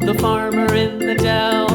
The farmer in the dell.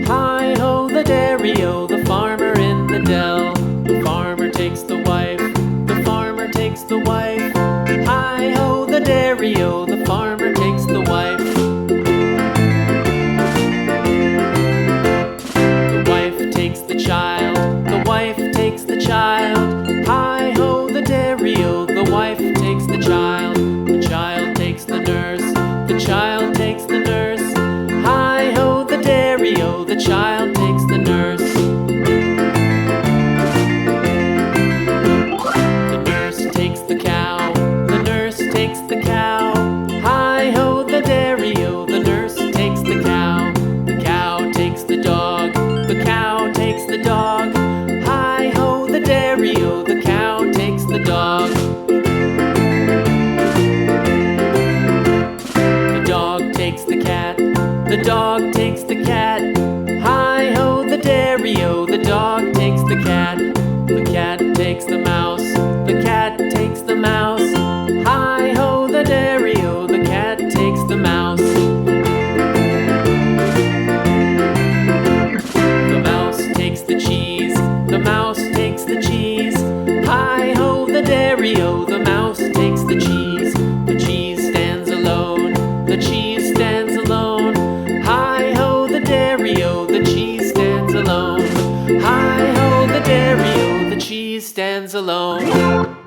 Hi-ho, the dairy-o, the farmer in the dell. The farmer takes the wife, the farmer takes the wife. Hi-ho, the dairy-o, the farmer takes the wife. The wife takes the child, the wife takes the child. Hi-ho, the dairy-o, the wife takes the child. The child takes the nurse, the child takes the nurse. Hi-ho, the dairy-o, the child takes the nurse. The nurse takes the cow, the nurse takes the cow. Hi-ho, the dairy-o, the nurse takes the cow. The cow takes the dog, the cow takes the dog. Hi-ho, the dairy-o, the cow takes the dog. The dog takes the cat, the dog takes the cat. Hi-ho, the dairy-o, the dog takes the cat. The cat takes the mouse, the cat takes the mouse. Hi-ho, the dairy-o, the cat takes the mouse. The mouse takes the cheese, the mouse takes the cheese. Hi-ho, the dairy-o, the mouse takes the cheese. The cheese stands alone, the cheese stands alone. Hi-ho, the dairy-o, the cheese stands alone. Hi-ho, the dairy-o, the cheese stands alone.